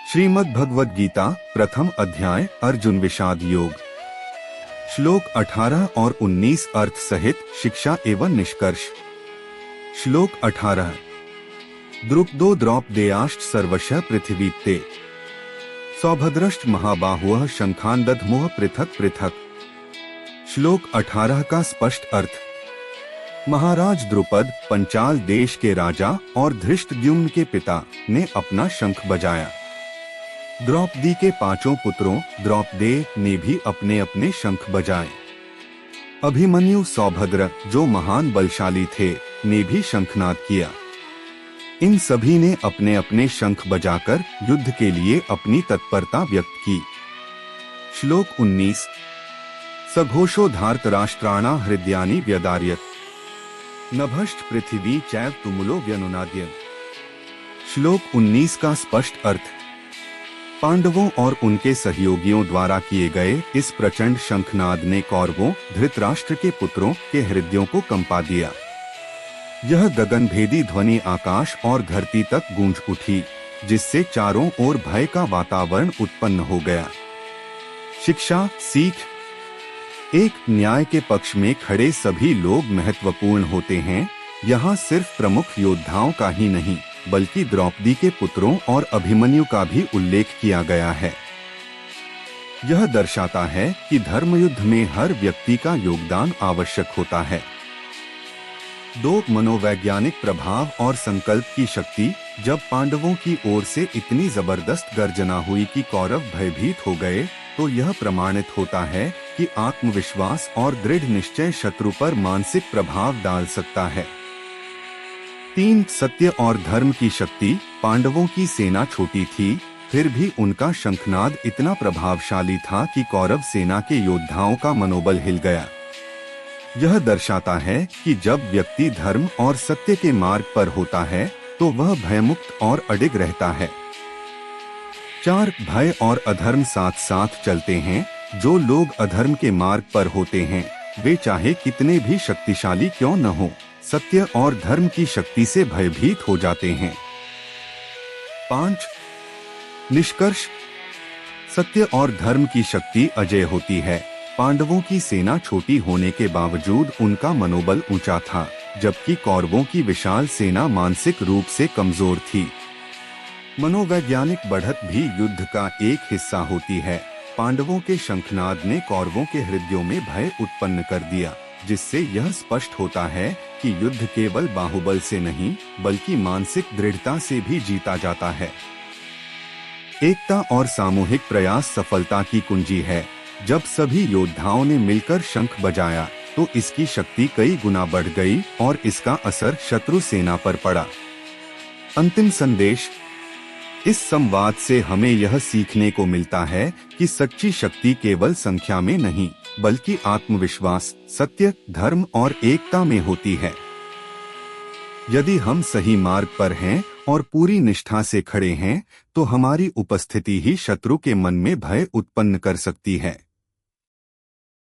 श्रीमद् भगवद गीता प्रथम अध्याय अर्जुन विषाद योग। श्लोक 18 और 19 अर्थ सहित शिक्षा एवं निष्कर्ष। श्लोक 18 द्रुपदो द्रौपदेयाश्च सर्वशः पृथिवीत्ते सौभद्रश्च महाबाहुः शंखान दध्मुः पृथक पृथक। श्लोक 18 का स्पष्ट अर्थ। महाराज द्रुपद पंचाल देश के राजा और धृष्टद्युम्न के पिता ने अपना शंख बजाया। द्रौपदी के पांचों पुत्रों द्रौपदेय ने भी अपने अपने शंख बजाए। अभिमन्यु सौभद्र जो महान बलशाली थे ने भी शंखनाद किया। इन सभी ने अपने अपने शंख बजाकर युद्ध के लिए अपनी तत्परता व्यक्त की। श्लोक 19 सघोषो धार्तराष्ट्राणा हृदयानि व्यदार्यत् नभश्च पृथिवी चैव तुमुलो व्यनुनाद्यन्। श्लोक 19 का स्पष्ट अर्थ। पांडवों और उनके सहयोगियों द्वारा किए गए इस प्रचंड शंखनाद ने कौरवों धृतराष्ट्र के पुत्रों के हृदयों को कंपा दिया। यह गगनभेदी ध्वनि आकाश और धरती तक गूंज उठी, जिससे चारों ओर भय का वातावरण उत्पन्न हो गया। शिक्षा सीख। एक न्याय के पक्ष में खड़े सभी लोग महत्वपूर्ण होते हैं। यहाँ सिर्फ प्रमुख योद्धाओं का ही नहीं बल्कि द्रौपदी के पुत्रों और अभिमन्यु का भी उल्लेख किया गया है। यह दर्शाता है कि धर्मयुद्ध में हर व्यक्ति का योगदान आवश्यक होता है। दो मनोवैज्ञानिक प्रभाव और संकल्प की शक्ति। जब पांडवों की ओर से इतनी जबरदस्त गर्जना हुई कि कौरव भयभीत हो गए, तो यह प्रमाणित होता है कि आत्मविश्वास और दृढ़ निश्चय शत्रु पर मानसिक प्रभाव डाल सकता है। 3 सत्य और धर्म की शक्ति। पांडवों की सेना छोटी थी, फिर भी उनका शंखनाद इतना प्रभावशाली था कि कौरव सेना के योद्धाओं का मनोबल हिल गया। यह दर्शाता है कि जब व्यक्ति धर्म और सत्य के मार्ग पर होता है तो वह भयमुक्त और अडिग रहता है। 4 भय और अधर्म साथ साथ चलते हैं। जो लोग अधर्म के मार्ग पर होते हैं वे चाहे कितने भी शक्तिशाली क्यों न हो, सत्य और धर्म की शक्ति से भयभीत हो जाते हैं। 5 निष्कर्ष। सत्य और धर्म की शक्ति अजय होती है। पांडवों की सेना छोटी होने के बावजूद उनका मनोबल ऊंचा था, जबकि कौरवों की विशाल सेना मानसिक रूप से कमजोर थी। मनोवैज्ञानिक बढ़त भी युद्ध का एक हिस्सा होती है। पांडवों के शंखनाद ने कौरवों के हृदयों में भय उत्पन्न कर दिया, जिससे यह स्पष्ट होता है कि युद्ध केवल बाहुबल से नहीं बल्कि मानसिक दृढ़ता से भी जीता जाता है। एकता और सामूहिक प्रयास सफलता की कुंजी है। जब सभी योद्धाओं ने मिलकर शंख बजाया तो इसकी शक्ति कई गुना बढ़ गई और इसका असर शत्रु सेना पर पड़ा। अंतिम संदेश। इस संवाद से हमें यह सीखने को मिलता है कि सच्ची शक्ति केवल संख्या में नहीं बल्कि आत्मविश्वास, सत्य, धर्म और एकता में होती है। यदि हम सही मार्ग पर हैं और पूरी निष्ठा से खड़े हैं तो हमारी उपस्थिति ही शत्रु के मन में भय उत्पन्न कर सकती है।